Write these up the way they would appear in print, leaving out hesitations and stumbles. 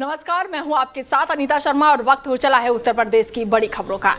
नमस्कार, मैं हूं आपके साथ अनीता शर्मा और वक्त हो चला है उत्तर प्रदेश की बड़ी खबरों का।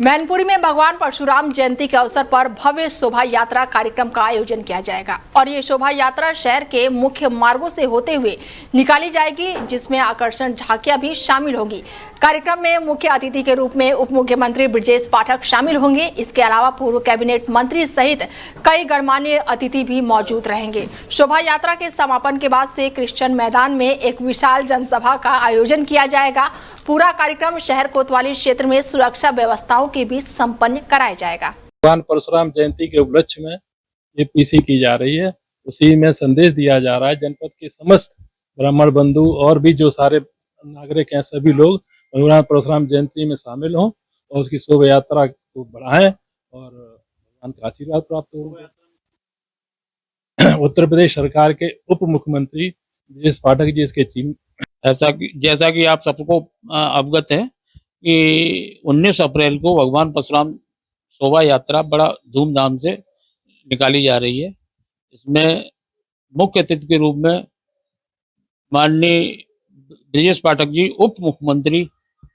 मैनपुरी में भगवान परशुराम जयंती के अवसर पर भव्य शोभा यात्रा कार्यक्रम का आयोजन किया जाएगा और ये शोभा यात्रा शहर के मुख्य मार्गों से होते हुए निकाली जाएगी, जिसमें आकर्षण झांकियां भी शामिल होंगी। कार्यक्रम में मुख्य अतिथि के रूप में उप मुख्यमंत्री ब्रजेश पाठक शामिल होंगे। इसके अलावा पूर्व कैबिनेट मंत्री सहित कई गणमान्य अतिथि भी मौजूद रहेंगे। शोभा यात्रा के समापन के बाद से क्रिश्चियन मैदान में एक विशाल जनसभा का आयोजन किया जाएगा। पूरा कार्यक्रम शहर कोतवाली क्षेत्र में सुरक्षा व्यवस्थाओं के बीच संपन्न कराया जाएगा। भगवान परशुराम जयंती के उपलक्ष्य में ये पीसी की जा रही है। उसी में संदेश दिया जा रहा है जनपद के समस्त ब्राह्मण बंधु और भी जो सारे नागरिक हैं, सभी लोग भगवान परशुराम जयंती में शामिल हों और उसकी शोभा यात्रा को बढ़ाएं और भगवान का आशीर्वाद प्राप्त हो। उत्तर प्रदेश सरकार के उप मुख्यमंत्री ब्रजेश पाठक जी इसके चीफ। जैसा कि आप सबको अवगत है कि 19 अप्रैल को भगवान परशुराम शोभा यात्रा बड़ा धूमधाम से निकाली जा रही है। इसमें मुख्य अतिथि के रूप में माननीय ब्रजेश पाठक जी उप मुख्यमंत्री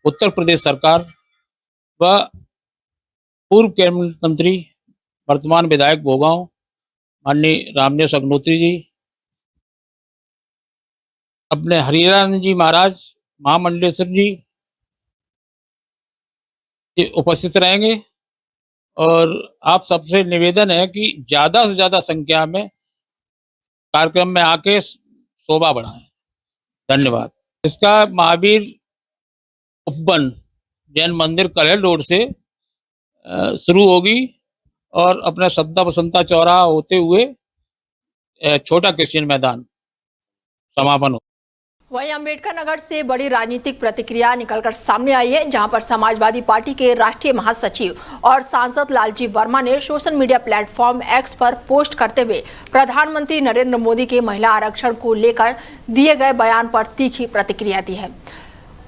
उत्तर प्रदेश सरकार व पूर्व कैबिनेट मंत्री वर्तमान विधायक भोगांव माननीय रामनेश अग्नोत्री जी, अपने हरिरानंद जी महाराज महामंडलेश्वर जी उपस्थित रहेंगे और आप सबसे निवेदन है कि ज्यादा से ज्यादा संख्या में कार्यक्रम में आके शोभा बढ़ाएं। धन्यवाद। इसका महावीर उपवन जैन मंदिर कलह रोड से शुरू होगी और अपने सद्दा बसंता चौराहा होते हुए छोटा क्रिश्चियन मैदान समापन हो। वहीं अंबेडकर नगर से बड़ी राजनीतिक प्रतिक्रिया निकलकर सामने आई है, जहां पर समाजवादी पार्टी के राष्ट्रीय महासचिव और सांसद लालजी वर्मा ने सोशल मीडिया प्लेटफॉर्म एक्स पर पोस्ट करते हुए प्रधानमंत्री नरेंद्र मोदी के महिला आरक्षण को लेकर दिए गए बयान पर तीखी प्रतिक्रिया दी है।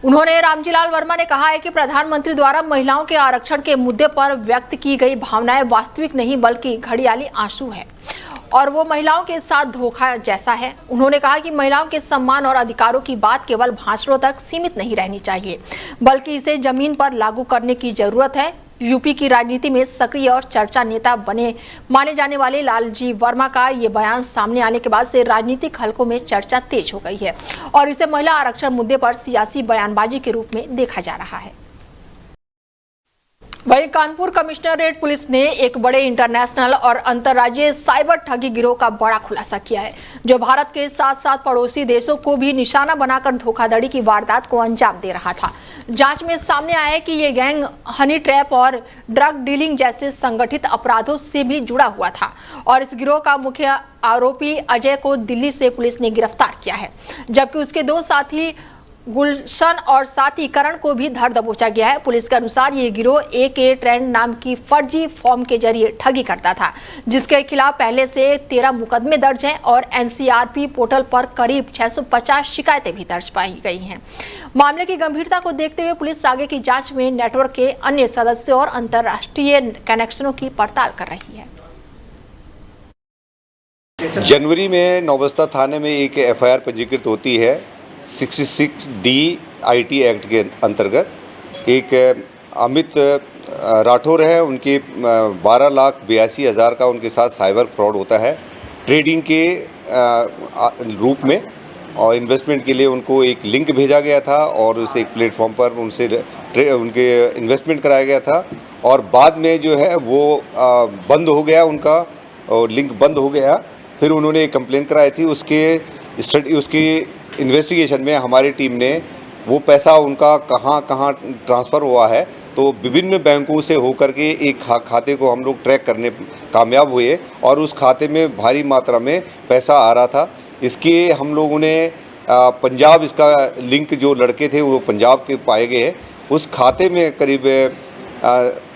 उन्होंने रामजीलाल वर्मा ने कहा है कि प्रधानमंत्री द्वारा महिलाओं के आरक्षण के मुद्दे पर व्यक्त की गई भावनाएं वास्तविक नहीं बल्कि घड़ियाली आंसू है और वो महिलाओं के साथ धोखा जैसा है। उन्होंने कहा कि महिलाओं के सम्मान और अधिकारों की बात केवल भाषणों तक सीमित नहीं रहनी चाहिए बल्कि इसे जमीन पर लागू करने की जरूरत है। यूपी की राजनीति में सक्रिय और चर्चा नेता बने माने जाने वाले लालजी वर्मा का ये बयान सामने आने के बाद से राजनीतिक हलकों में चर्चा तेज हो गई है और इसे महिला आरक्षण मुद्दे पर सियासी बयानबाजी के रूप में देखा जा रहा है। वहीं कानपुर कमिश्नरेट पुलिस ने एक बड़े इंटरनेशनल और अंतर्राज्यीय साइबर ठगी गिरोह का बड़ा खुलासा किया है, जो भारत के साथ साथ पड़ोसी देशों को भी निशाना बनाकर धोखाधड़ी की वारदात को अंजाम दे रहा था। जांच में सामने आया है कि ये गैंग हनी ट्रैप और ड्रग डीलिंग जैसे संगठित अपराधों से भी जुड़ा हुआ था और इस गिरोह का मुख्य आरोपी अजय को दिल्ली से पुलिस ने गिरफ्तार किया है, जबकि उसके दो साथी गुलशन और साथी करण को भी धर दबोचा गया है। पुलिस के अनुसार ये गिरोह AK ट्रेंड नाम की फर्जी फॉर्म के जरिए ठगी करता था, जिसके खिलाफ पहले से 13 मुकदमे दर्ज हैं और NCRP पोर्टल पर करीब 650 शिकायतें भी दर्ज पाई गई हैं। मामले की गंभीरता को देखते हुए पुलिस आगे की जांच में नेटवर्क के अन्य सदस्यों और अंतर्राष्ट्रीय कनेक्शनों की पड़ताल कर रही है। जनवरी में नौबस्ता थाने में एक FIR पंजीकृत होती है 66D IT एक्ट के अंतर्गत। एक अमित राठौर है, उनके 12,82,000 का उनके साथ साइबर फ्रॉड होता है ट्रेडिंग के रूप में और इन्वेस्टमेंट के लिए उनको एक लिंक भेजा गया था और उसे एक प्लेटफॉर्म पर उनके इन्वेस्टमेंट कराया गया था और बाद में जो है वो बंद हो गया, उनका और लिंक बंद हो गया। फिर उन्होंने एक कंप्लेंट कराई थी। उसकी इन्वेस्टिगेशन में हमारी टीम ने वो पैसा उनका कहाँ ट्रांसफ़र हुआ है तो विभिन्न बैंकों से होकर के एक खाते को हम लोग ट्रैक करने कामयाब हुए और उस खाते में भारी मात्रा में पैसा आ रहा था। इसके हम लोगों ने पंजाब, इसका लिंक जो लड़के थे वो पंजाब के पाए गए। उस खाते में करीब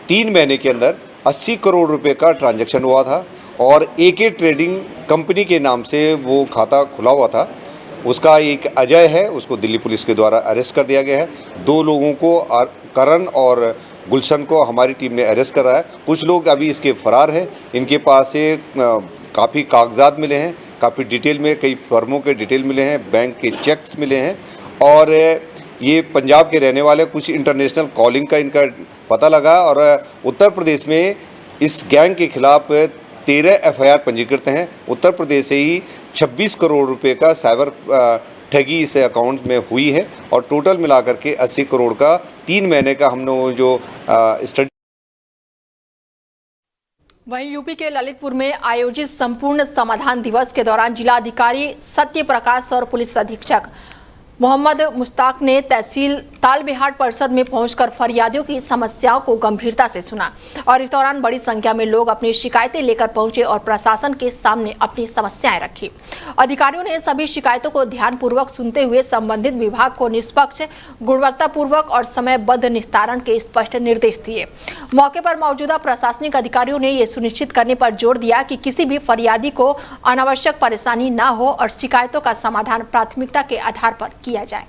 3 महीने के अंदर 80 करोड़ रुपए का ट्रांजैक्शन हुआ था और AK ट्रेडिंग कंपनी के नाम से वो खाता खुला हुआ था। उसका एक अजय है, उसको दिल्ली पुलिस के द्वारा अरेस्ट कर दिया गया है। 2 लोगों को, करण और गुलशन को हमारी टीम ने अरेस्ट करा है। कुछ लोग अभी इसके फरार हैं। इनके पास से काफ़ी कागजात मिले हैं, काफ़ी डिटेल में कई फर्मों के डिटेल मिले हैं, बैंक के चेक्स मिले हैं और ये पंजाब के रहने वाले, कुछ इंटरनेशनल कॉलिंग का इनका पता लगा और उत्तर प्रदेश में इस गैंग के खिलाफ 13 एफआईआर पंजीकृत हैं। उत्तर प्रदेश से ही 26 करोड़ रुपए का साइबर ठगी इस अकाउंट में हुई है और टोटल मिलाकर के 80 करोड़ का 3 महीने का हम लोग जो स्टडी। वहीं यूपी के ललितपुर में आयोजित संपूर्ण समाधान दिवस के दौरान जिलाधिकारी सत्य प्रकाश और पुलिस अधीक्षक मोहम्मद मुश्ताक ने तहसील तालबेहाट परिषद में पहुंचकर फरियादियों की समस्याओं को गंभीरता से सुना और इस दौरान बड़ी संख्या में लोग अपनी शिकायतें लेकर पहुंचे और प्रशासन के सामने अपनी समस्याएं रखी। अधिकारियों ने सभी शिकायतों को ध्यानपूर्वक सुनते हुए संबंधित विभाग को निष्पक्ष, गुणवत्तापूर्वक और समयबद्ध निस्तारण के स्पष्ट निर्देश दिए। मौके पर मौजूदा प्रशासनिक अधिकारियों ने ये सुनिश्चित करने पर जोर दिया कि किसी भी फरियादी को अनावश्यक परेशानी न हो और शिकायतों का समाधान प्राथमिकता के आधार पर किया जाए।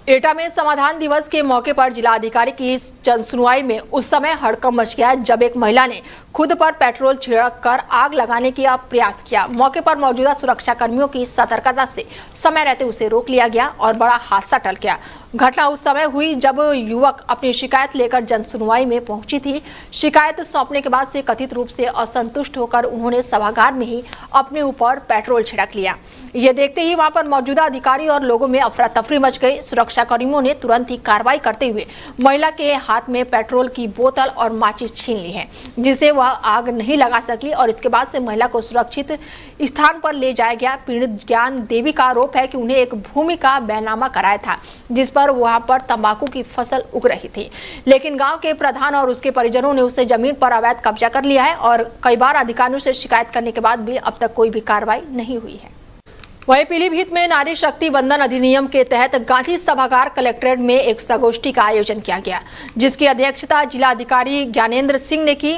एटा में समाधान दिवस के मौके पर जिलाधिकारी की इस जनसुनवाई में उस समय हड़कंप मच गया जब एक महिला ने खुद पर पेट्रोल छिड़क कर आग लगाने का प्रयास किया। मौके पर मौजूदा सुरक्षा कर्मियों की सतर्कता से समय रहते उसे रोक लिया गया और बड़ा हादसा टल गया। घटना उस समय हुई जब युवक अपनी शिकायत लेकर जनसुनवाई में पहुंची थी। शिकायत सौंपने के बाद से कथित रूप से असंतुष्ट होकर उन्होंने सभागार में ही अपने ऊपर पेट्रोल छिड़क लिया। ये देखते ही वहां पर मौजूदा अधिकारी और लोगों में अफरा तफरी मच गई। सुरक्षा कर्मियों ने तुरंत ही कार्रवाई करते हुए महिला के हाथ में पेट्रोल की बोतल और माचिस छीन ली है, जिसे वह आग नहीं लगा सकी और इसके बाद से महिला को सुरक्षित स्थान पर ले जाया गया। पीड़ित ज्ञान देवी का आरोप है कि उन्हें एक भूमि का बैनामा कराया था जिस पर वहां पर तंबाकू की फसल उग रही थी, लेकिन गांव के प्रधान और उसके परिजनों ने उससे जमीन पर अवैध कब्जा कर लिया है और कई बार अधिकारियों से शिकायत करने के बाद भी अब तक कोई भी कार्रवाई नहीं हुई है। वहीं पीलीभीत में नारी शक्ति वंदन अधिनियम के तहत गांधी सभागार कलेक्ट्रेट में एक संगोष्ठी का आयोजन किया गया, जिसकी अध्यक्षता जिलाधिकारी ज्ञानेंद्र सिंह ने की।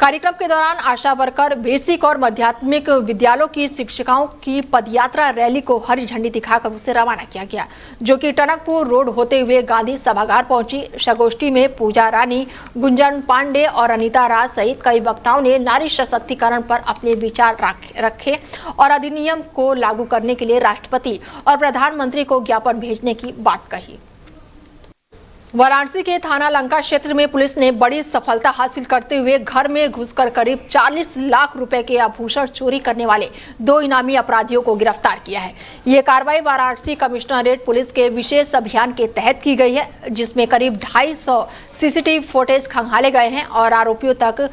कार्यक्रम के दौरान आशा वर्कर, बेसिक और माध्यमिक विद्यालयों की शिक्षिकाओं की पदयात्रा रैली को हरी झंडी दिखाकर उसे रवाना किया गया, जो कि टनकपुर रोड होते हुए गांधी सभागार पहुंची। संगोष्ठी में पूजा रानी, गुंजन पांडे और अनीता राज सहित कई वक्ताओं ने नारी सशक्तिकरण पर अपने विचार रखे और अधिनियम को लागू करने के लिए राष्ट्रपति और प्रधानमंत्री को ज्ञापन भेजने की बात कही। वाराणसी के थाना लंका क्षेत्र में पुलिस ने बड़ी सफलता हासिल करते हुए घर में घुसकर करीब 40 लाख रुपए के आभूषण चोरी करने वाले 2 इनामी अपराधियों को गिरफ्तार किया है। ये कार्रवाई वाराणसी कमिश्नरेट पुलिस के विशेष अभियान के तहत की गई है, जिसमें करीब 250 सीसीटीवी फुटेज खंगाले गए हैं और आरोपियों तक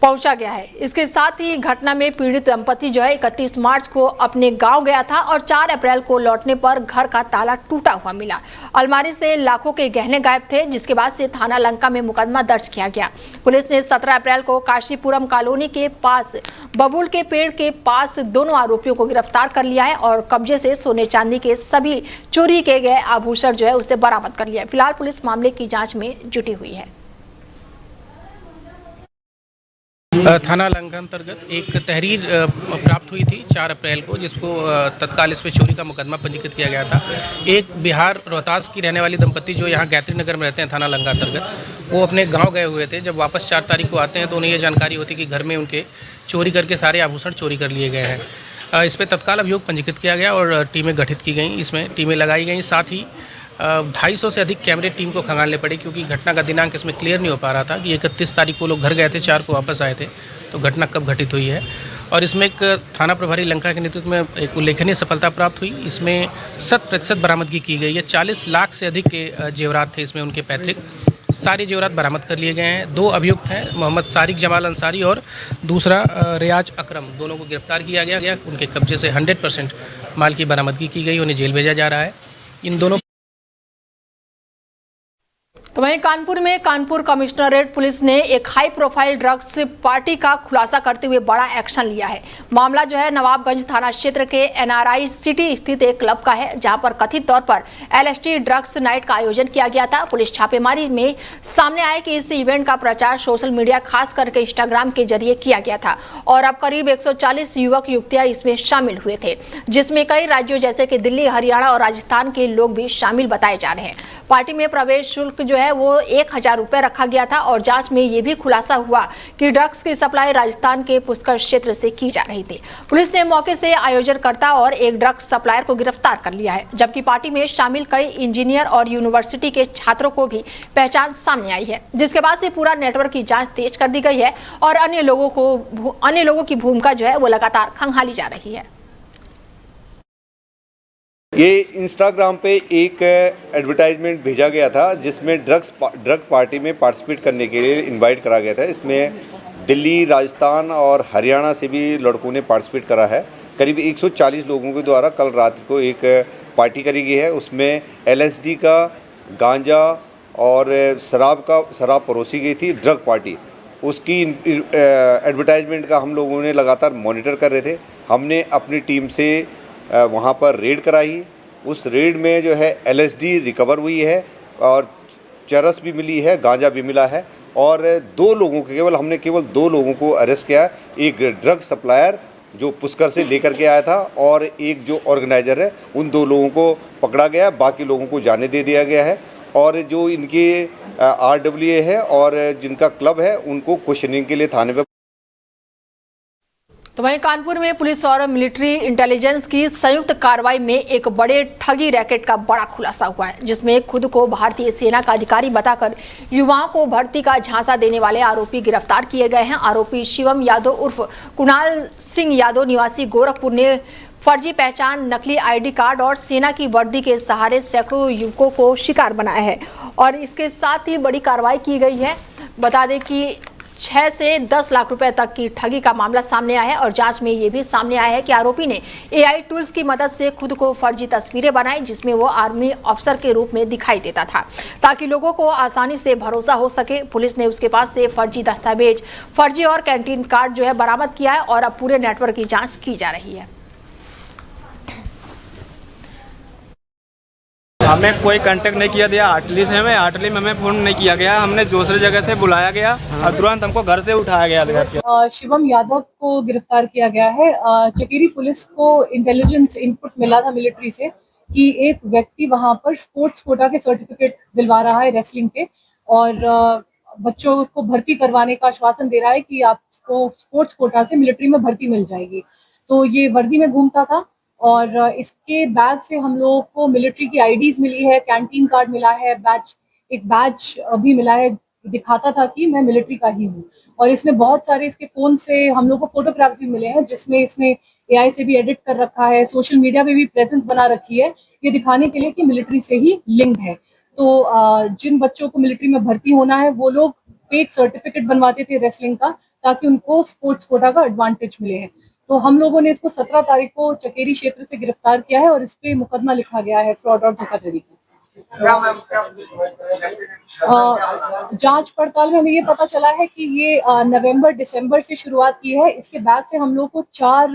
पहुंचा गया है। इसके साथ ही घटना में पीड़ित दंपति जो है 31 मार्च को अपने गांव गया था और 4 अप्रैल को लौटने पर घर का ताला टूटा हुआ मिला। अलमारी से लाखों के गहने गायब थे, जिसके बाद से थाना लंका में मुकदमा दर्ज किया गया। पुलिस ने 17 अप्रैल को काशीपुरम कॉलोनी के पास बबूल के पेड़ के पास दोनों आरोपियों को गिरफ्तार कर लिया है और कब्जे से सोने चांदी के सभी चोरी किए गए आभूषण जो है उसे बरामद कर लिया है। फिलहाल पुलिस मामले की जाँच में जुटी हुई है। थाना लंका अंतर्गत एक तहरीर प्राप्त हुई थी 4 अप्रैल को, जिसको तत्काल इस पर चोरी का मुकदमा पंजीकृत किया गया था। एक बिहार रोहतास की रहने वाली दंपति जो यहाँ गायत्री नगर में रहते हैं थाना लंका अंतर्गत, वो अपने गांव गए हुए थे। जब वापस 4 तारीख को आते हैं तो उन्हें ये जानकारी होती कि घर में उनके चोरी करके सारे आभूषण चोरी कर लिए गए हैं। इस पर तत्काल अभियोग पंजीकृत किया गया और टीमें गठित की गई, इसमें टीमें लगाई गई। साथ ही 250 से अधिक कैमरे टीम को खंगालने पड़े, क्योंकि घटना का दिनांक इसमें क्लियर नहीं हो पा रहा था कि 31 तारीख को लोग घर गए थे, 4 को वापस आए थे, तो घटना कब घटित हुई है। और इसमें एक थाना प्रभारी लंका के नेतृत्व में एक उल्लेखनीय सफलता प्राप्त हुई। इसमें 100% बरामदगी की गई है। 40 लाख से अधिक के जेवरात थे इसमें, उनके पैतृक सारे जेवरात बरामद कर लिए गए हैं। 2 अभियुक्त हैं, मोहम्मद सारिक जमाल अंसारी और दूसरा रियाज अकरम, दोनों को गिरफ्तार किया गया। उनके कब्जे से 100% माल की बरामदगी की गई, उन्हें जेल भेजा जा रहा है। इन दोनों तो वहीं कानपुर में कानपुर कमिश्नरेट पुलिस ने एक हाई प्रोफाइल ड्रग्स पार्टी का खुलासा करते हुए बड़ा एक्शन लिया है। मामला जो है नवाबगंज थाना क्षेत्र के NRI सिटी स्थित एक क्लब का है, जहां पर कथित तौर पर LSD ड्रग्स नाइट का आयोजन किया गया था। पुलिस छापेमारी में सामने आया कि इस इवेंट का प्रचार सोशल मीडिया खास करके इंस्टाग्राम के जरिए किया गया था और अब करीब 140 युवक युवतियां इसमें शामिल हुए थे, जिसमें कई राज्यों जैसे कि दिल्ली, हरियाणा और राजस्थान के लोग भी शामिल बताए जा रहे हैं। पार्टी में प्रवेश शुल्क जो है वो 1000 रुपए रखा गया था और जांच में ये भी खुलासा हुआ कि ड्रग्स की सप्लाई राजस्थान के पुष्कर क्षेत्र से की जा रही थी। पुलिस ने मौके से आयोजनकर्ता और एक ड्रग्स सप्लायर को गिरफ्तार कर लिया है, जबकि पार्टी में शामिल कई इंजीनियर और यूनिवर्सिटी के छात्रों को भी पहचान सामने आई है, जिसके बाद से पूरा नेटवर्क की जांच तेज कर दी गई है और अन्य लोगों की भूमिका जो है वो लगातार खंगाली जा रही है। ये इंस्टाग्राम पे एक एडवर्टाइजमेंट भेजा गया था जिसमें ड्रग पार्टी में पार्टिसिपेट करने के लिए इनवाइट करा गया था। इसमें दिल्ली, राजस्थान और हरियाणा से भी लड़कों ने पार्टिसिपेट करा है। करीब 140 लोगों के द्वारा कल रात को एक पार्टी करी गई है। उसमें LSD का, गांजा और शराब परोसी गई थी। ड्रग पार्टी उसकी एडवर्टाइजमेंट का हम लोगों ने लगातार मॉनिटर कर रहे थे। हमने अपनी टीम से वहाँ पर रेड कराई। उस रेड में जो है LSD रिकवर हुई है और चरस भी मिली है, गांजा भी मिला है और हमने केवल दो लोगों को अरेस्ट किया। एक ड्रग सप्लायर जो पुष्कर से लेकर के आया था और एक जो ऑर्गेनाइजर है, उन 2 लोगों को पकड़ा गया। बाकी लोगों को जाने दे दिया गया है और जो इनके RWA है और जिनका क्लब है उनको क्वेश्चनिंग के लिए थाने पर। तो वहीं कानपुर में पुलिस और मिलिट्री इंटेलिजेंस की संयुक्त कार्रवाई में एक बड़े ठगी रैकेट का बड़ा खुलासा हुआ है, जिसमें खुद को भारतीय सेना का अधिकारी बताकर युवाओं को भर्ती का झांसा देने वाले आरोपी गिरफ्तार किए गए हैं। आरोपी शिवम यादव उर्फ कुणाल सिंह यादव निवासी गोरखपुर ने फर्जी पहचान, नकली ID कार्ड और सेना की वर्दी के सहारे सैकड़ों युवकों को शिकार बनाया है और इसके साथ ही बड़ी कार्रवाई की गई है। बता दें कि 6 से 10 लाख रुपए तक की ठगी का मामला सामने आया है और जांच में ये भी सामने आया है कि आरोपी ने AI टूल्स की मदद से खुद को फर्जी तस्वीरें बनाई, जिसमें वो आर्मी अफसर के रूप में दिखाई देता था ताकि लोगों को आसानी से भरोसा हो सके। पुलिस ने उसके पास से फर्जी दस्तावेज, फर्जी और कैंटीन कार्ड जो है बरामद किया है और अब पूरे नेटवर्क की जाँच की जा रही है। हमें कोई कांटेक्ट नहीं किया दिया। आटली में हमें फोन नहीं किया गया। हमने दूसरी जगह से बुलाया गया और तुरंत हमको घर से उठाया गया। शिवम यादव को गिरफ्तार किया गया है। चकेरी पुलिस को इंटेलिजेंस इनपुट मिला था मिलिट्री से कि एक व्यक्ति वहां पर स्पोर्ट्स कोटा के सर्टिफिकेट दिलवा रहा है रेसलिंग के और बच्चों को भर्ती करवाने का आश्वासन दे रहा है कि आपको स्पोर्ट्स कोटा से मिलिट्री में भर्ती मिल जाएगी। तो ये वर्दी में घूमता था और इसके बैग से हम लोगों को मिलिट्री की IDs मिली है, कैंटीन कार्ड मिला है, एक बैच भी मिला है, दिखाता था कि मैं मिलिट्री का ही हूँ। और इसने बहुत सारे इसके फोन से हम लोग को फोटोग्राफ्स भी मिले हैं जिसमें इसने AI से भी एडिट कर रखा है, सोशल मीडिया पे भी प्रेजेंस बना रखी है, ये दिखाने के लिए कि मिलिट्री से ही लिंक है। तो जिन बच्चों को मिलिट्री में भर्ती होना है वो लोग फेक सर्टिफिकेट बनवाते थे रेसलिंग का ताकि उनको स्पोर्ट्स कोटा का एडवांटेज मिले है। तो हम लोगों ने इसको 17 तारीख को चकेरी क्षेत्र से गिरफ्तार किया है और इस पे मुकदमा लिखा गया है फ्रॉड और धोखाधड़ी का। जांच पड़ताल में हमें ये पता चला है कि ये नवंबर-दिसंबर से शुरुआत की है। इसके बैग से हम लोग को 4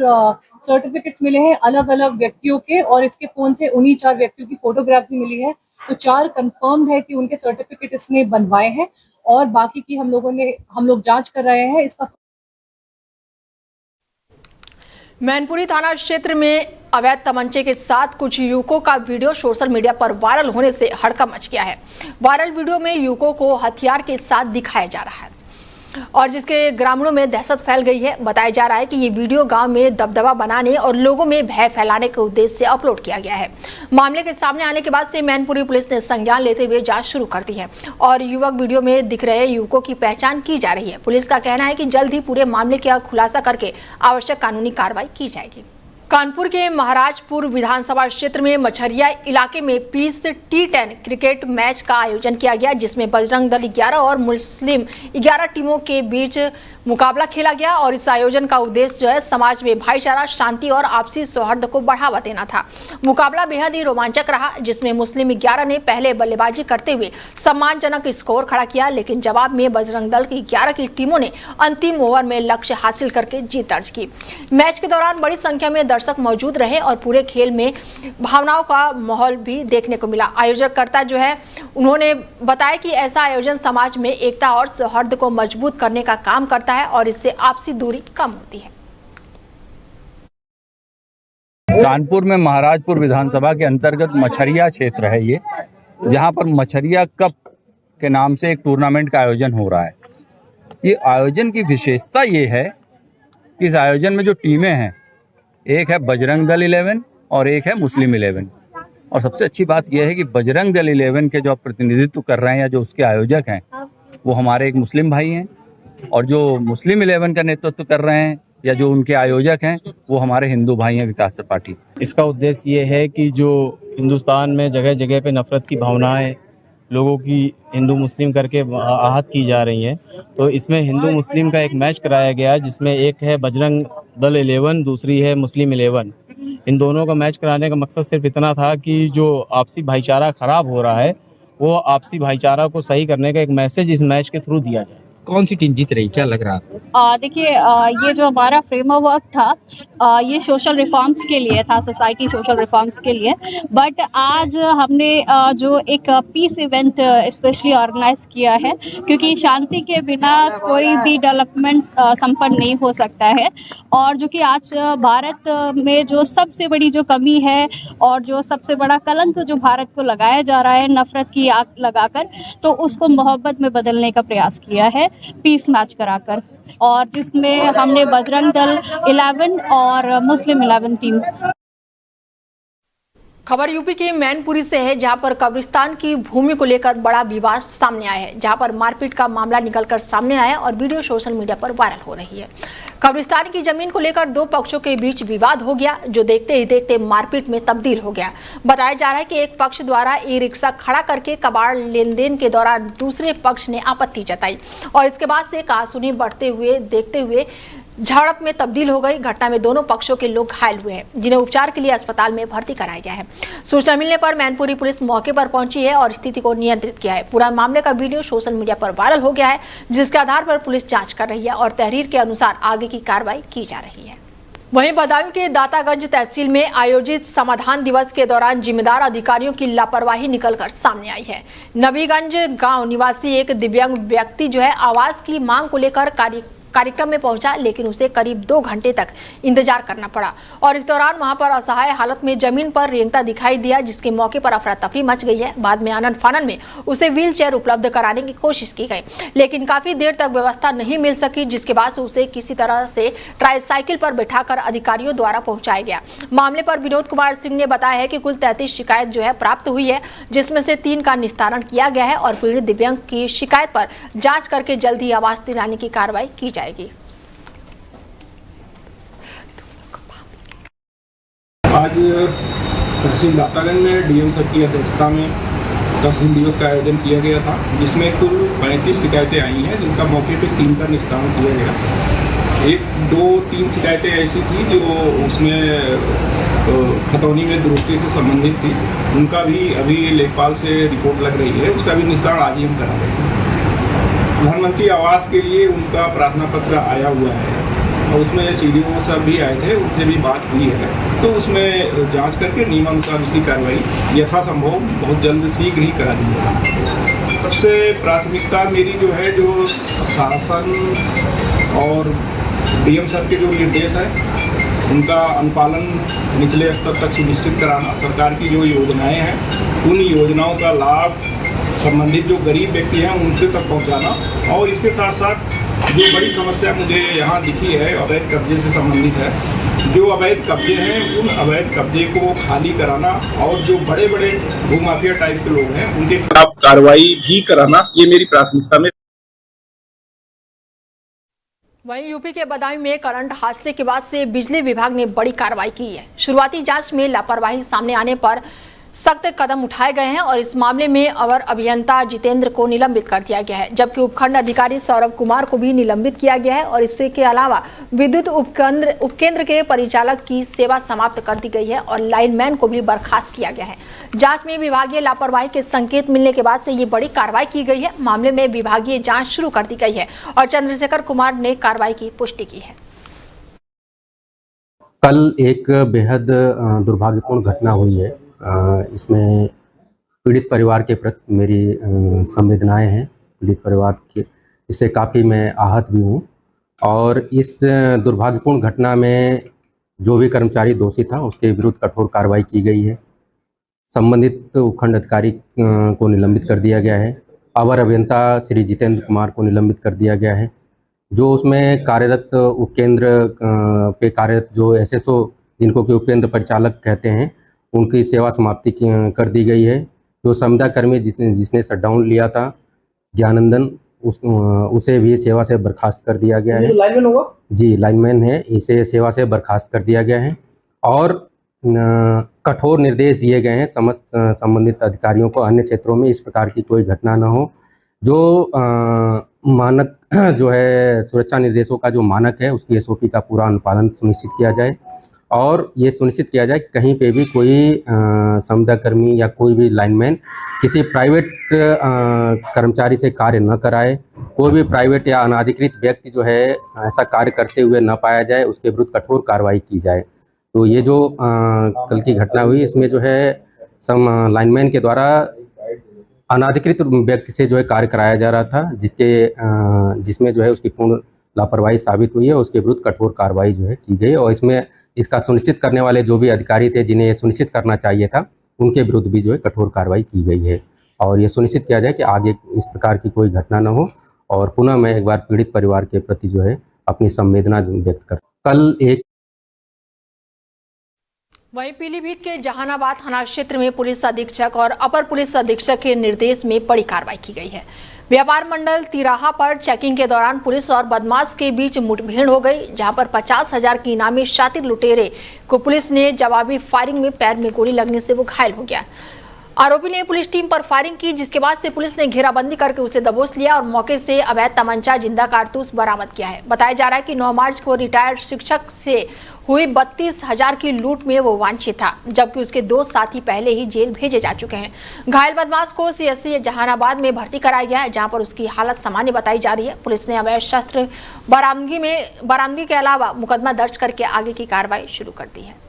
सर्टिफिकेट्स मिले हैं अलग अलग व्यक्तियों के और इसके फोन से उन्हीं 4 व्यक्तियों की फोटोग्राफ्स भी मिली है। तो 4 कंफर्म्ड है कि उनके सर्टिफिकेट इसने बनवाए हैं और बाकी की हम लोग जांच कर रहे हैं। इसका मैनपुरी थाना क्षेत्र में अवैध तमंचे के साथ कुछ युवकों का वीडियो सोशल मीडिया पर वायरल होने से हड़कंप मच गया है। वायरल वीडियो में युवकों को हथियार के साथ दिखाया जा रहा है और जिसके ग्रामीणों में दहशत फैल गई है। बताया जा रहा है कि ये वीडियो गांव में दबदबा बनाने और लोगों में भय फैलाने के उद्देश्य से अपलोड किया गया है। मामले के सामने आने के बाद से मैनपुरी पुलिस ने संज्ञान लेते हुए जांच शुरू कर दी है और युवक वीडियो में दिख रहे युवकों की पहचान की जा रही है। पुलिस का कहना है कि जल्द ही पूरे मामले का खुलासा करके आवश्यक कानूनी कार्रवाई की जाएगी। कानपुर के महाराजपुर विधानसभा क्षेत्र में मछरिया इलाके में पीस T10 क्रिकेट मैच का आयोजन किया गया, जिसमें बजरंग दल 11 और मुस्लिम 11 टीमों के बीच मुकाबला खेला गया और इस आयोजन का उद्देश्य जो है समाज में भाईचारा, शांति और आपसी सौहार्द को बढ़ावा देना था। मुकाबला बेहद ही रोमांचक रहा, जिसमें मुस्लिम 11 ने पहले बल्लेबाजी करते हुए सम्मानजनक स्कोर खड़ा किया, लेकिन जवाब में बजरंग दल की 11 की टीमों ने अंतिम ओवर में लक्ष्य हासिल करके जीत दर्ज की। मैच के दौरान बड़ी संख्या में दर्शक मौजूद रहे और पूरे खेल में भावनाओं का माहौल भी देखने को मिला। आयोजककर्ता जो है उन्होंने बताया कि ऐसा आयोजन समाज में एकता और सौहार्द को मजबूत करने का काम करता है और इससे आपसी दूरी कम होती है। कानपुर में महाराजपुर विधानसभा के अंतर्गत मछरिया क्षेत्र है ये, जहां पर मछरिया कप के नाम से एक टूर्नामेंट का आयोजन हो रहा है। ये आयोजन की विशेषता ये है कि इस आयोजन में जो टीमें हैं, एक है बजरंग दल 11 और एक है मुस्लिम 11। और सबसे अच्छी बात यह है कि बजरंग दल 11 के जो आप प्रतिनिधित्व कर रहे हैं या जो उसके आयोजक हैं वो हमारे एक मुस्लिम भाई हैं, और जो मुस्लिम 11 का नेतृत्व कर रहे हैं या जो उनके आयोजक हैं वो हमारे हिंदू भाई हैं, विकास त्रिपाठी। इसका उद्देश्य ये है कि जो हिंदुस्तान में जगह जगह पे नफरत की भावनाएं लोगों की हिंदू मुस्लिम करके आहत की जा रही हैं, तो इसमें हिंदू मुस्लिम का एक मैच कराया गया है जिसमें एक है बजरंग दल 11, दूसरी है मुस्लिम 11। इन दोनों का मैच कराने का मकसद सिर्फ इतना था कि जो आपसी भाईचारा खराब हो रहा है वो आपसी भाईचारा को सही करने का एक मैसेज इस मैच के थ्रू दिया जाए। कौन सी टीम जीत रही, क्या लग रहा है? देखिए, ये जो हमारा फ्रेमवर्क था ये सोशल रिफॉर्म्स के लिए था, सोसाइटी सोशल रिफॉर्म्स के लिए। बट आज हमने जो एक पीस इवेंट स्पेशली ऑर्गेनाइज किया है, क्योंकि शांति के बिना कोई भी डेवलपमेंट संपन्न नहीं हो सकता है। और जो कि आज भारत में जो सबसे बड़ी जो कमी है और जो सबसे बड़ा कलंक जो भारत को लगाया जा रहा है नफरत की आग लगाकर, तो उसको मोहब्बत में बदलने का प्रयास किया है पीस मैच कराकर, और जिसमें हमने बजरंग दल 11 और मुस्लिम 11 टीम। खबर यूपी के मैनपुरी से है, जहां पर कब्रिस्तान की भूमि को लेकर बड़ा विवाद सामने आया है, जहां पर मारपीट का मामला निकलकर सामने आया और वीडियो सोशल मीडिया पर वायरल हो रही है। कब्रिस्तान की जमीन को लेकर दो पक्षों के बीच विवाद हो गया, जो देखते ही देखते मारपीट में तब्दील हो गया। बताया जा रहा है कि एक पक्ष द्वारा ई रिक्शा खड़ा करके कबाड़ लेन देन के दौरान दूसरे पक्ष ने आपत्ति जताई और इसके बाद से कहासुनी बढ़ते हुए देखते हुए झड़प में तब्दील हो गई। घटना में दोनों पक्षों के लोग घायल हुए हैं, जिन्हें उपचार के लिए अस्पताल में भर्ती कराया गया है। सूचना मिलने पर मैनपुरी पुलिस मौके पर पहुंची है और स्थिति को नियंत्रित किया है। पूरा मामले का वीडियो सोशल मीडिया पर वायरल हो गया है, जिसके आधार पर पुलिस जांच कर रही है और तहरीर के अनुसार आगे की कार्रवाई की जा रही है। वहीं बदायूं के दातागंज तहसील में आयोजित समाधान दिवस के दौरान जिम्मेदार अधिकारियों की लापरवाही निकलकर सामने आई है। नवीगंज गांव निवासी एक दिव्यांग व्यक्ति जो है आवास की मांग को लेकर कार्यक्रम में पहुंचा, लेकिन उसे करीब 2 घंटे तक इंतजार करना पड़ा और इस दौरान वहां पर असहाय हालत में जमीन पर रेंगता दिखाई दिया, जिसके मौके पर अफरा तफरी मच गई है। बाद में आनन फानन में उसे व्हील चेयर उपलब्ध कराने की कोशिश की गई, लेकिन काफी देर तक व्यवस्था नहीं मिल सकी, जिसके बाद से उसे किसी तरह से ट्राईसाइकिल पर बैठाकर अधिकारियों द्वारा पहुंचाया गया। मामले पर विनोद कुमार सिंह ने बताया है कि कुल 33 शिकायत जो है प्राप्त हुई है, जिसमें से 3 का निस्तारण किया गया है और पीड़ित दिव्यांग की शिकायत पर जाँच करके जल्द ही आवास दिलाने की कार्रवाई की जाएगी। आज तहसील दातागंज में डीएम सर की अध्यक्षता में तहसील दिवस का आयोजन किया गया था, जिसमें कुल 35 शिकायतें आई हैं, जिनका मौके पे 3 का निस्तारण किया गया। 1, 2, 3 शिकायतें ऐसी थी जो उसमें खतौनी में दुरुस्ती से संबंधित थी, उनका भी अभी लेखपाल से रिपोर्ट लग रही है, उसका भी निस्तारण आज ही हम करा रहे हैं। प्रधानमंत्री आवास के लिए उनका प्रार्थना पत्र आया हुआ है और उसमें सीडीओ सर भी आए थे, उनसे भी बात हुई है, तो उसमें जांच करके नियमानुसार उसकी कार्रवाई यथासंभव बहुत जल्द शीघ्र ही करा दी जाएगी। सबसे प्राथमिकता मेरी जो है, जो शासन और डीएम सर के जो निर्देश है उनका अनुपालन निचले स्तर तक सुनिश्चित कराना, सरकार की जो योजनाएं हैं उन योजनाओं का लाभ संबंधित जो गरीब व्यक्ति हैं उनके तक पहुंचाना, और इसके साथ साथ जो बड़ी समस्या मुझे यहाँ दिखी है अवैध कब्जे से संबंधित है। जो अवैध कब्जे हैं उन अवैध कब्जे को खाली कराना और जो बड़े बड़े भूमाफिया टाइप के लोग हैं उनके खिलाफ कार्रवाई भी कराना, ये मेरी प्राथमिकता में। वहीं यूपी के बदायूं में करंट हादसे के बाद से बिजली विभाग ने बड़ी कार्रवाई की है। शुरुआती जांच में लापरवाही सामने आने पर सख्त कदम उठाए गए हैं और इस मामले में अवर अभियंता जितेंद्र को निलंबित कर दिया गया है, जबकि उपखंड अधिकारी सौरभ कुमार को भी निलंबित किया गया है और इसके अलावा विद्युत उपकेंद्र के परिचालक की सेवा समाप्त कर दी गई है और लाइनमैन को भी बर्खास्त किया गया है। जांच में विभागीय लापरवाही के संकेत मिलने के बाद से ये बड़ी कार्रवाई की गई है। मामले में विभागीय जाँच शुरू कर दी गई है और चंद्रशेखर कुमार ने कार्रवाई की पुष्टि की है। कल एक बेहद दुर्भाग्यपूर्ण घटना हुई है। इसमें पीड़ित परिवार के प्रति मेरी संवेदनाएं हैं। पीड़ित परिवार के इससे काफ़ी मैं आहत भी हूं और इस दुर्भाग्यपूर्ण घटना में जो भी कर्मचारी दोषी था उसके विरुद्ध कठोर कार्रवाई की गई है। संबंधित उपखंड अधिकारी को निलंबित कर दिया गया है। अवर अभियंता श्री जितेंद्र कुमार को निलंबित कर दिया गया है। जो उसमें कार्यरत उपकेंद्र पे कार्यरत जो एसएसओ जिनको कि उपकेंद्र परिचालक कहते हैं, उनकी सेवा समाप्ति कर दी गई है। जो संविदा कर्मी जिसने शटडाउन लिया था ज्ञानंदन, उसे भी सेवा से बर्खास्त कर दिया गया है। लाइनमैन होगा? जी, लाइनमैन है, इसे सेवा से बर्खास्त कर दिया गया है। और कठोर निर्देश दिए गए हैं समस्त संबंधित अधिकारियों को अन्य क्षेत्रों में इस प्रकार की कोई घटना न हो। जो मानक जो है सुरक्षा निर्देशों का जो मानक है उसकी एसओपी का पूरा अनुपालन सुनिश्चित किया जाए और ये सुनिश्चित किया जाए कहीं पे भी कोई संविदा कर्मी या कोई भी लाइनमैन किसी प्राइवेट कर्मचारी से कार्य न कराए। कोई भी प्राइवेट या अनाधिकृत व्यक्ति जो है ऐसा कार्य करते हुए न पाया जाए, उसके विरुद्ध कठोर कार्रवाई की जाए। तो ये जो कल की घटना हुई, इसमें जो है लाइनमैन के द्वारा अनाधिकृत व्यक्ति से जो है कार्य कराया जा रहा था, जिसमें जो है उसकी पूर्ण लापरवाही साबित हुई है। उसके विरुद्ध कठोर कार्रवाई जो है की गई और इसमें इसका सुनिश्चित करने वाले जो भी अधिकारी थे जिन्हें सुनिश्चित करना चाहिए था, उनके विरुद्ध भी जो है कठोर कार्रवाई की गई है। और ये सुनिश्चित किया जाए कि आगे इस प्रकार की कोई घटना न हो। और पुनः मैं एक बार पीड़ित परिवार के प्रति जो है अपनी संवेदना व्यक्त करता हूं। कल एक वहीं पीलीभीत के जहानाबाद थाना क्षेत्र में पुलिस अधीक्षक और अपर पुलिस अधीक्षक के निर्देश में बड़ी कार्रवाई की गई है। व्यापार मंडल तिराहा पर चेकिंग के दौरान पुलिस और बदमाश के बीच मुठभेड़ हो गई, जहां पर 50,000 की इनामी शातिर लुटेरे को पुलिस ने जवाबी फायरिंग में पैर में गोली लगने से वो घायल हो गया। आरोपी ने पुलिस टीम पर फायरिंग की, जिसके बाद से पुलिस ने घेराबंदी करके उसे दबोच लिया और मौके से अवैध तमंचा जिंदा कारतूस बरामद किया है। बताया जा रहा है कि 9 मार्च को रिटायर्ड शिक्षक से हुई 32,000 की लूट में वो वांछित था, जबकि उसके 2 साथी पहले ही जेल भेजे जा चुके हैं। घायल बदमाश को सीएससी जहानाबाद में भर्ती कराया गया है, जहां पर उसकी हालत सामान्य बताई जा रही है। पुलिस ने अवैध शस्त्र बरामदगी के अलावा मुकदमा दर्ज करके आगे की कार्रवाई शुरू कर दी है।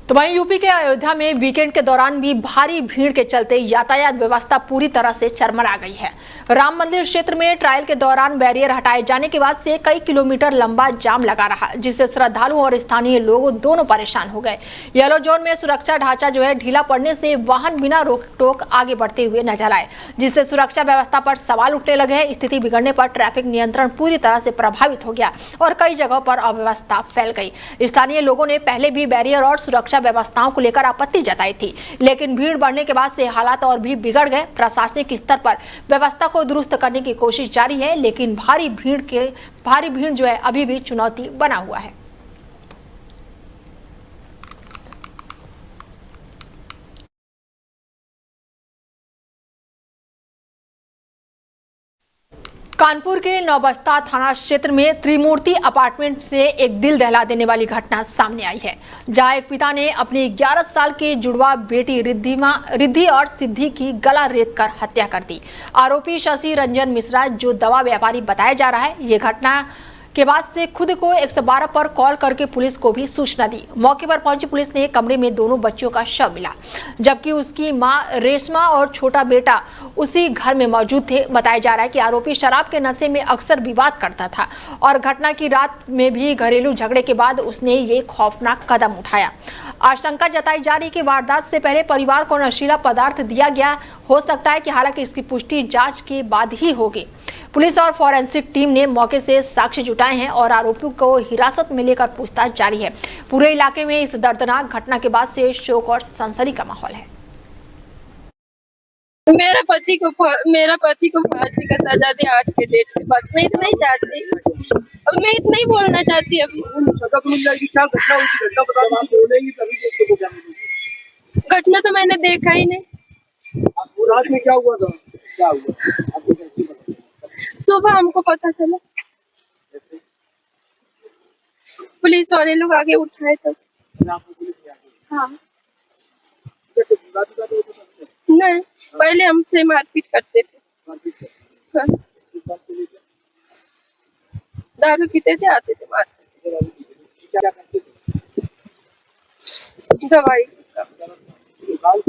तो वहीं यूपी के अयोध्या में वीकेंड के दौरान भी भारी भीड़ के चलते यातायात व्यवस्था पूरी तरह से चरमरा गई है। राम मंदिर क्षेत्र में ट्रायल के दौरान बैरियर हटाए जाने के बाद से कई किलोमीटर लंबा जाम लगा रहा, जिससे श्रद्धालुओं और स्थानीय लोग दोनों परेशान हो गए। येलो जोन में सुरक्षा ढांचा जो है ढीला पड़ने से वाहन बिना रोक टोक आगे बढ़ते हुए नजर आए, जिससे सुरक्षा व्यवस्था पर सवाल उठने लगे हैं। स्थिति बिगड़ने पर ट्रैफिक नियंत्रण पूरी तरह से प्रभावित हो गया और कई जगहों पर अव्यवस्था फैल गई। स्थानीय लोगों ने पहले भी बैरियर और सुरक्षा व्यवस्थाओं को लेकर आपत्ति जताई थी, लेकिन भीड़ बढ़ने के बाद से हालात और भी बिगड़ गए। प्रशासनिक स्तर पर व्यवस्था को दुरुस्त करने की कोशिश जारी है, लेकिन भारी भीड़ जो है अभी भी चुनौती बना हुआ है। कानपुर के नौबस्ता थाना क्षेत्र में त्रिमूर्ति अपार्टमेंट से एक दिल दहला देने वाली घटना सामने आई है, जहां एक पिता ने अपनी 11 साल की जुड़वा बेटी रिद्धि और सिद्धि की गला रेत कर हत्या कर दी। आरोपी शशि रंजन मिश्रा, जो दवा व्यापारी बताया जा रहा है, ये घटना के बाद से खुद को 112 पर कॉल करके पुलिस को भी सूचना दी। मौके पर पहुंची पुलिस ने कमरे में दोनों बच्चियों का शव मिला, जबकि उसकी मां रेशमा और छोटा बेटा उसी घर में मौजूद थे। बताया जा रहा है कि आरोपी शराब के नशे में अक्सर विवाद करता था और घटना की रात में भी घरेलू झगड़े के बाद उसने ये खौफनाक कदम उठाया। आशंका जताई जा रही कि वारदात से पहले परिवार को नशीला पदार्थ दिया गया हो सकता है, कि हालांकि इसकी पुष्टि जांच के बाद ही होगी। पुलिस और फॉरेंसिक टीम ने मौके से साक्ष्य जुटाए हैं और आरोपियों को हिरासत में लेकर पूछताछ जारी है। पूरे इलाके में इस दर्दनाक घटना के बाद से शोक और सनसनी का माहौल है। मेरा पति को फांसी का सजा दे आज के डेट में, बस मैं इतना ही चाहती। अब मैं इतना ही बोलना चाहती। अभी घटना तो मैंने देखा ही नहीं। रात में क्या हुआ था? सुबह हमको पता चला, पुलिस वाले लोग आगे उठाए तो। हाँ नहीं, पहले हमसे मारपीट करते थे। हाँ। दारू पीते थे, आते थे, मारते थे। दवाई बहुत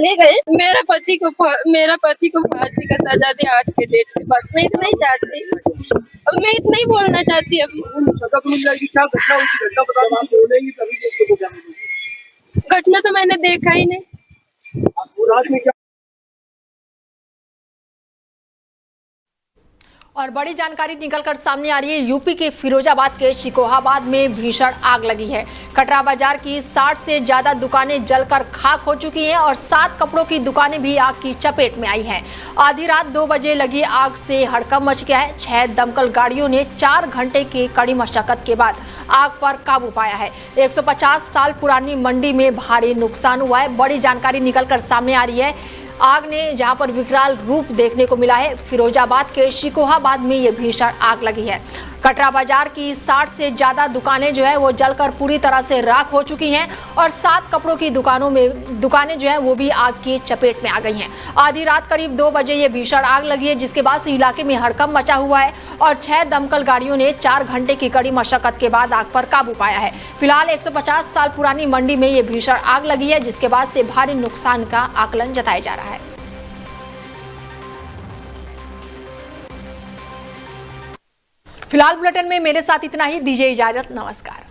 ले गए। मेरा पति को फांसी का सजा दे आज के डेट में। बस मैं इतना ही चाहती, अब मैं इतना ही बोलना चाहती। अभी घटना तो मैंने देखा ही नहीं। और बड़ी जानकारी निकलकर सामने आ रही है। यूपी के फिरोजाबाद के शिकोहाबाद में भीषण आग लगी है। कटरा बाजार की 60 से ज्यादा दुकानें जलकर खाक हो चुकी हैं और 7 कपड़ों की दुकानें भी आग की चपेट में आई हैं। आधी रात 2 बजे लगी आग से हड़कंप मच गया है। 6 दमकल गाड़ियों ने 4 घंटे की कड़ी मशक्कत के बाद आग पर काबू पाया है। 150 साल पुरानी मंडी में भारी नुकसान हुआ है। बड़ी जानकारी निकलकर सामने आ रही है। आग ने जहां पर विकराल रूप देखने को मिला है। फिरोजाबाद के शिकोहाबाद में ये भीषण आग लगी है। कटरा बाजार की 60 से ज्यादा दुकानें जो है वो जलकर पूरी तरह से राख हो चुकी हैं और 7 कपड़ों की दुकानें जो है वो भी आग की चपेट में आ गई हैं। आधी रात करीब 2 बजे ये भीषण आग लगी है, जिसके बाद से इलाके में हड़कंप मचा हुआ है और 6 दमकल गाड़ियों ने 4 घंटे की कड़ी मशक्कत के बाद आग पर काबू पाया है। फिलहाल 150 साल पुरानी मंडी में ये भीषण आग लगी है, जिसके बाद से भारी नुकसान का आकलन जताया जा रहा है। फिलहाल बुलेटिन में मेरे साथ इतना ही। दीजिए इजाजत, नमस्कार।